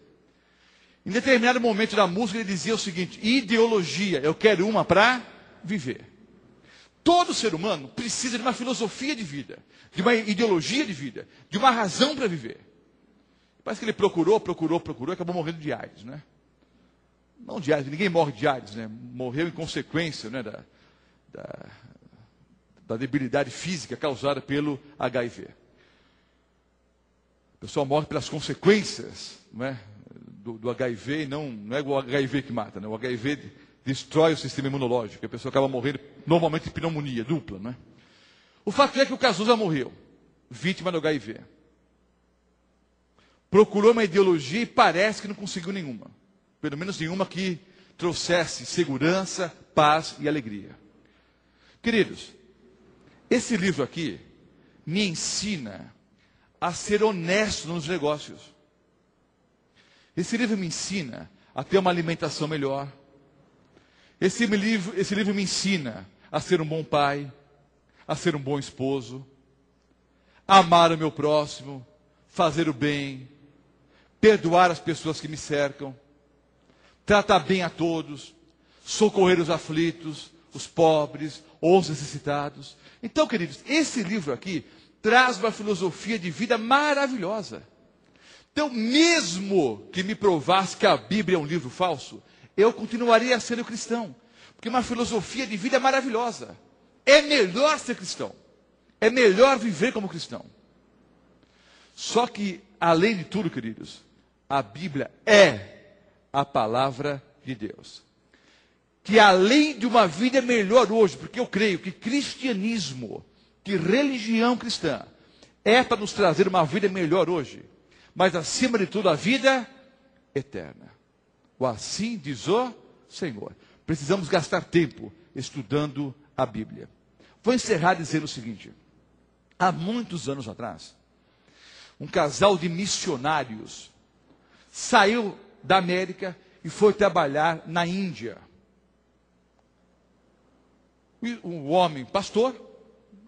Em determinado momento da música ele dizia o seguinte: ideologia, eu quero uma para viver. Todo ser humano precisa de uma filosofia de vida, de uma ideologia de vida, de uma razão para viver. Parece que ele procurou, e acabou morrendo de AIDS, né? Não de AIDS, ninguém morre de AIDS, né? Morreu em consequência, né, da debilidade física causada pelo HIV. O pessoal morre pelas consequências, né, do HIV, e não é o HIV que mata, né? O HIV destrói o sistema imunológico, a pessoa acaba morrendo normalmente de pneumonia dupla, né? O fato é que o Cazuza morreu, vítima do HIV. Procurou uma ideologia e parece que não conseguiu nenhuma. Pelo menos nenhuma que trouxesse segurança, paz e alegria. Queridos, esse livro aqui me ensina a ser honesto nos negócios. Esse livro me ensina a ter uma alimentação melhor. Esse livro me ensina a ser um bom pai, a ser um bom esposo, a amar o meu próximo, fazer o bem, perdoar as pessoas que me cercam, tratar bem a todos, socorrer os aflitos, os pobres, os necessitados. Então, queridos, esse livro aqui traz uma filosofia de vida maravilhosa. Então, mesmo que me provasse que a Bíblia é um livro falso, eu continuaria sendo cristão. Porque uma filosofia de vida é maravilhosa. É melhor ser cristão. É melhor viver como cristão. Só que, além de tudo, queridos, a Bíblia é a palavra de Deus. que além de uma vida melhor hoje, porque eu creio que cristianismo, que religião cristã, é para nos trazer uma vida melhor hoje, mas acima de tudo a vida eterna. O assim diz o Senhor. Precisamos gastar tempo estudando a Bíblia. Vou encerrar dizendo o seguinte: há muitos anos atrás, um casal de missionários saiu da América e foi trabalhar na Índia. O homem pastor,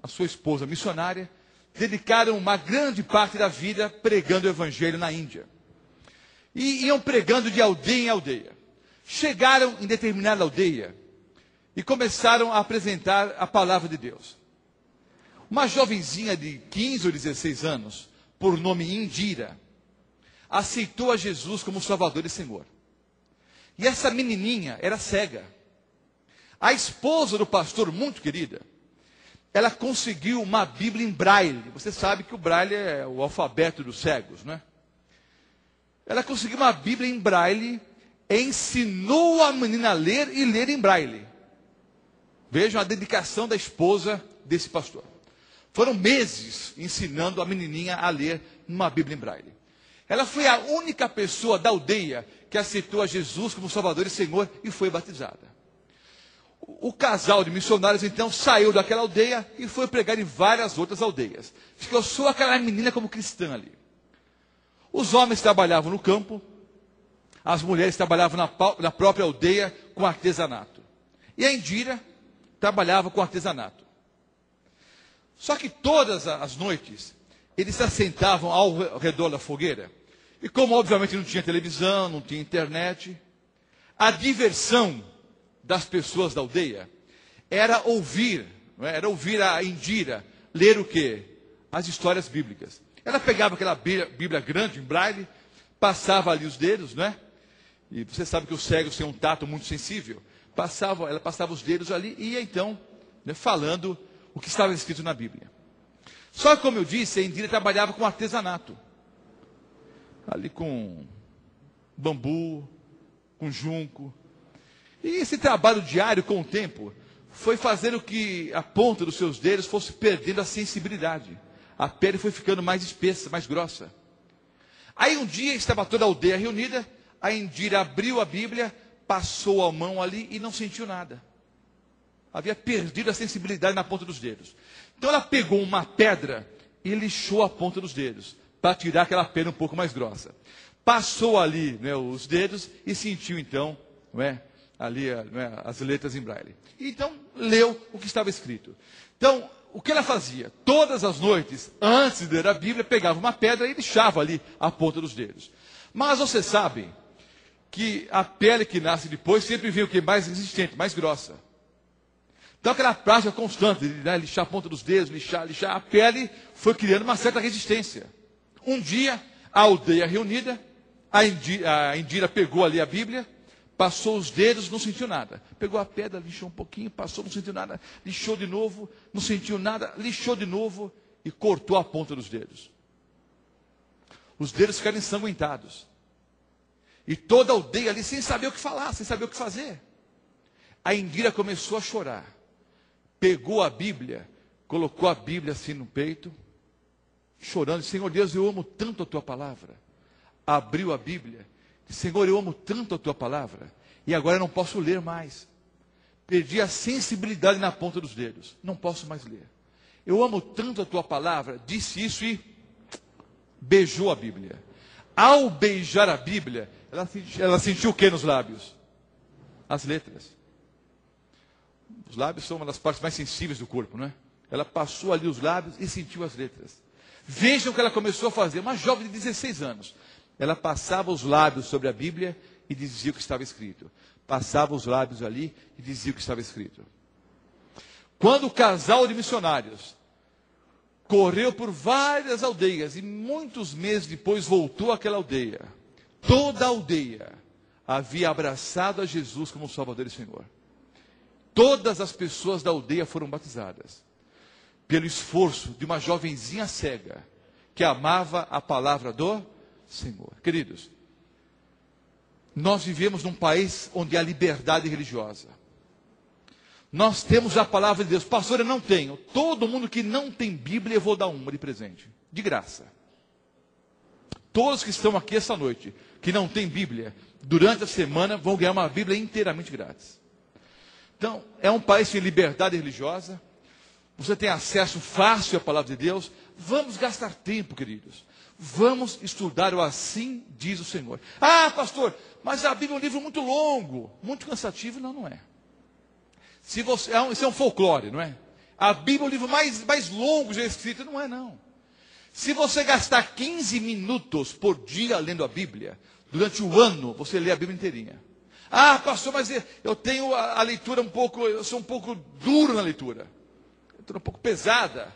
a sua esposa missionária, dedicaram uma grande parte da vida pregando o evangelho na Índia. E iam pregando de aldeia em aldeia. Chegaram em determinada aldeia e começaram a apresentar a palavra de Deus. Uma jovenzinha de 15 ou 16 anos, por nome Indira, aceitou a Jesus como Salvador e Senhor. E essa menininha era cega. A esposa do pastor, muito querida, ela conseguiu uma Bíblia em braille. Você sabe que o braille é o alfabeto dos cegos, né? Ela conseguiu uma Bíblia em braille, ensinou a menina a ler e ler em braille. Vejam a dedicação da esposa desse pastor. Foram meses ensinando a menininha a ler uma Bíblia em braille. Ela foi a única pessoa da aldeia que aceitou a Jesus como Salvador e Senhor e foi batizada. O casal de missionários, então, saiu daquela aldeia e foi pregar em várias outras aldeias. Ficou só aquela menina como cristã ali. Os homens trabalhavam no campo, as mulheres trabalhavam na própria aldeia com artesanato. E a Indira trabalhava com artesanato. Só que todas as noites, eles se assentavam ao redor da fogueira. E como, obviamente, não tinha televisão, não tinha internet, a diversão das pessoas da aldeia era ouvir a Indira ler o quê? As histórias bíblicas. Ela pegava aquela Bíblia grande, em braille, passava ali os dedos, né? E você sabe que os cegos têm um tato muito sensível. Ela passava os dedos ali e ia então, né, falando o que estava escrito na Bíblia. Só que, como eu disse, a Indira trabalhava com artesanato. Ali com bambu, com junco. E esse trabalho diário, com o tempo, foi fazendo que a ponta dos seus dedos fosse perdendo a sensibilidade. A pele foi ficando mais espessa, mais grossa. Aí um dia estava toda a aldeia reunida, a Indira abriu a Bíblia, passou a mão ali e não sentiu nada. Havia perdido a sensibilidade na ponta dos dedos. Então ela pegou uma pedra e lixou a ponta dos dedos, para tirar aquela pele um pouco mais grossa. Passou ali, né, os dedos e sentiu então, ali as letras em braille. E então leu o que estava escrito. Então, o que ela fazia? Todas as noites, antes de ler a Bíblia, pegava uma pedra e lixava ali a ponta dos dedos. Mas você sabe que a pele que nasce depois sempre vem o que? Mais resistente, mais grossa. Então aquela prática constante de lixar a ponta dos dedos, lixar, a pele foi criando uma certa resistência. Um dia, a aldeia reunida, a Indira pegou ali a Bíblia, passou os dedos, não sentiu nada. Pegou a pedra, lixou um pouquinho, passou, não sentiu nada. Lixou de novo, não sentiu nada. Lixou de novo e cortou a ponta dos dedos. Os dedos ficaram ensanguentados. E toda a aldeia ali, sem saber o que falar, sem saber o que fazer. A Indira começou a chorar. Pegou a Bíblia, colocou a Bíblia assim no peito, chorando. Senhor Deus, eu amo tanto a tua palavra. Abriu a Bíblia. Senhor, eu amo tanto a tua palavra, e agora eu não posso ler mais. Perdi a sensibilidade na ponta dos dedos. Não posso mais ler. Eu amo tanto a tua palavra, disse isso e beijou a Bíblia. Ao beijar a Bíblia, ela sentiu o que nos lábios? As letras. Os lábios são uma das partes mais sensíveis do corpo, não é? Ela passou ali os lábios e sentiu as letras. Vejam o que ela começou a fazer. Uma jovem de 16 anos. Ela passava os lábios sobre a Bíblia e dizia o que estava escrito. Passava os lábios ali e dizia o que estava escrito. Quando o casal de missionários correu por várias aldeias e muitos meses depois voltou àquela aldeia, toda a aldeia havia abraçado a Jesus como Salvador e Senhor. Todas as pessoas da aldeia foram batizadas pelo esforço de uma jovenzinha cega que amava a palavra do Senhor. Queridos, nós vivemos num país onde há liberdade religiosa. Nós temos a palavra de Deus. Pastor, eu não tenho. Todo mundo que não tem Bíblia, eu vou dar uma de presente. De graça. Todos que estão aqui essa noite, que não têm Bíblia, durante a semana vão ganhar uma Bíblia inteiramente grátis. Então, é um país sem liberdade religiosa. Você tem acesso fácil à palavra de Deus. Vamos gastar tempo, queridos. Vamos estudar o Assim Diz o Senhor. Ah, pastor, mas a Bíblia é um livro muito longo, muito cansativo. Não, não é. Isso é um folclore, não é? A Bíblia é o livro mais longo já escrito. Não é, não. Se você gastar 15 minutos por dia lendo a Bíblia, durante o ano, você lê a Bíblia inteirinha. Ah, pastor, mas eu tenho a leitura eu sou um pouco duro na leitura. Eu estou um pouco pesada.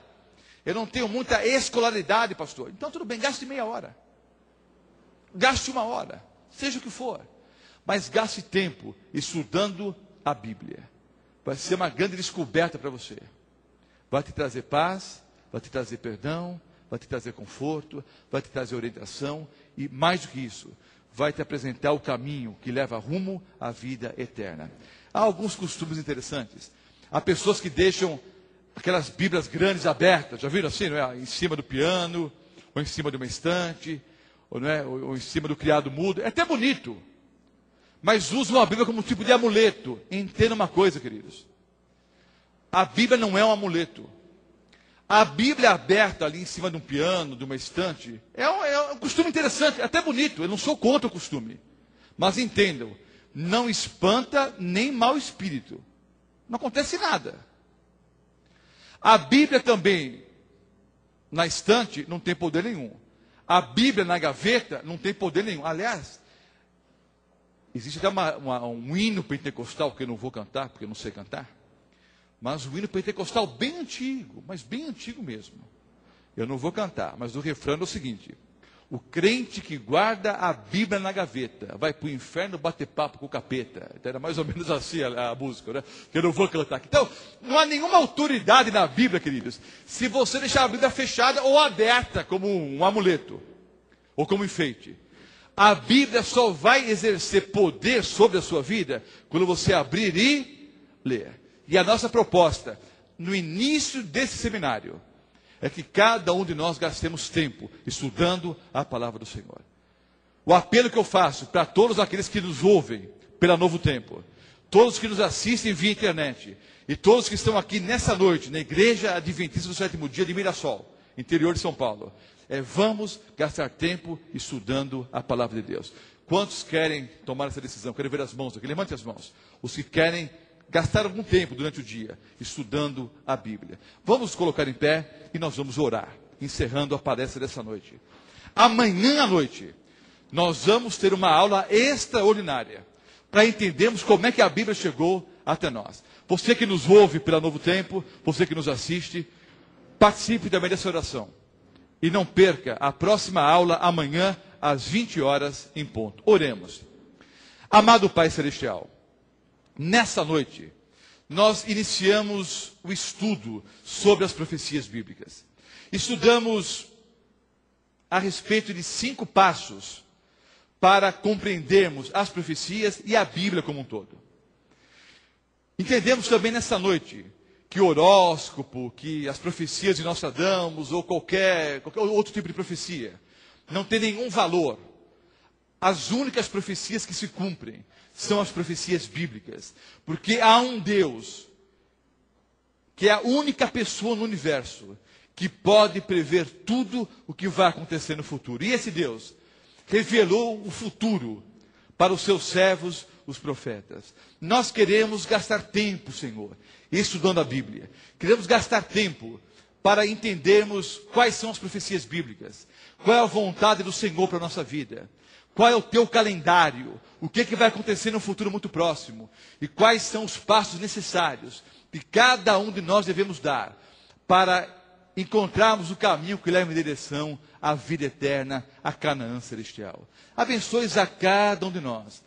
Eu não tenho muita escolaridade, pastor. Então tudo bem, gaste meia hora. Gaste 1 hora, seja o que for. Mas gaste tempo estudando a Bíblia. Vai ser uma grande descoberta para você. Vai te trazer paz, vai te trazer perdão, vai te trazer conforto, vai te trazer orientação e, mais do que isso, vai te apresentar o caminho que leva rumo à vida eterna. Há alguns costumes interessantes. Há pessoas que deixam aquelas Bíblias grandes abertas, já viram assim, não é? Em cima do piano, ou em cima de uma estante, ou, não é? ou em cima do criado mudo. É até bonito, mas usam a Bíblia como um tipo de amuleto. Entenda uma coisa, queridos. A Bíblia não é um amuleto. A Bíblia aberta ali em cima de um piano, de uma estante, é um costume interessante, até bonito. Eu não sou contra o costume. Mas entendam, não espanta nem mau espírito. Não acontece nada. A Bíblia também, na estante, não tem poder nenhum. A Bíblia na gaveta não tem poder nenhum. Aliás, existe até um hino pentecostal que eu não vou cantar, porque eu não sei cantar. Mas o hino pentecostal bem antigo, mas bem antigo mesmo. Eu não vou cantar, mas o refrão é o seguinte: o crente que guarda a Bíblia na gaveta vai para o inferno bater papo com o capeta. Então, era mais ou menos assim a música, né? Que eu não vou cantar. Então, não há nenhuma autoridade na Bíblia, queridos, se você deixar a Bíblia fechada ou aberta como um amuleto, ou como enfeite. A Bíblia só vai exercer poder sobre a sua vida quando você abrir e ler. E a nossa proposta, no início desse seminário, é que cada um de nós gastemos tempo estudando a palavra do Senhor. O apelo que eu faço para todos aqueles que nos ouvem pela Novo Tempo, todos que nos assistem via internet, e todos que estão aqui nessa noite, na Igreja Adventista do Sétimo Dia de Mirassol, interior de São Paulo, vamos gastar tempo estudando a palavra de Deus. Quantos querem tomar essa decisão? Quero ver as mãos aqui, levante as mãos. Os que querem gastar algum tempo durante o dia estudando a Bíblia. Vamos colocar em pé e nós vamos orar, encerrando a palestra dessa noite. Amanhã à noite, nós vamos ter uma aula extraordinária para entendermos como é que a Bíblia chegou até nós. Você que nos ouve pela Novo Tempo, você que nos assiste, participe também dessa oração. E não perca a próxima aula amanhã às 20 horas em ponto. Oremos. Amado Pai Celestial, nessa noite, nós iniciamos o estudo sobre as profecias bíblicas. Estudamos a respeito de 5 passos para compreendermos as profecias e a Bíblia como um todo. Entendemos também nessa noite que o horóscopo, que as profecias de Nostradamus ou qualquer outro tipo de profecia não tem nenhum valor. As únicas profecias que se cumprem são as profecias bíblicas, porque há um Deus, que é a única pessoa no universo, que pode prever tudo o que vai acontecer no futuro. E esse Deus revelou o futuro para os seus servos, os profetas. Nós queremos gastar tempo, Senhor, estudando a Bíblia. Queremos gastar tempo para entendermos quais são as profecias bíblicas, qual é a vontade do Senhor para a nossa vida. Qual é o teu calendário? O que vai acontecer no futuro muito próximo? E quais são os passos necessários que cada um de nós devemos dar para encontrarmos o caminho que leva em direção à vida eterna, à Canaã celestial? Abençoe a cada um de nós.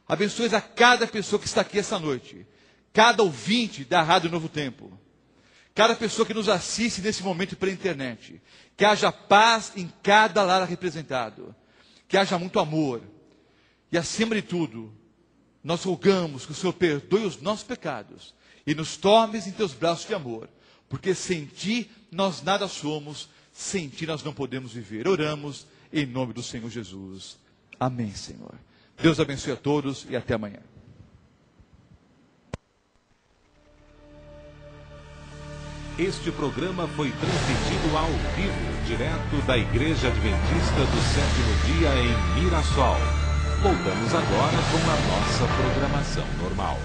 Abençoe a cada pessoa que está aqui essa noite. Cada ouvinte da Rádio Novo Tempo. Cada pessoa que nos assiste nesse momento pela internet. Que haja paz em cada lar representado. Que haja muito amor. E acima de tudo, nós rogamos que o Senhor perdoe os nossos pecados e nos tomes em teus braços de amor, porque sem ti nós nada somos, sem ti nós não podemos viver. Oramos em nome do Senhor Jesus. Amém, Senhor. Deus abençoe a todos e até amanhã. Este programa foi transmitido ao vivo, direto da Igreja Adventista do Sétimo Dia em Mirassol. Voltamos agora com a nossa programação normal.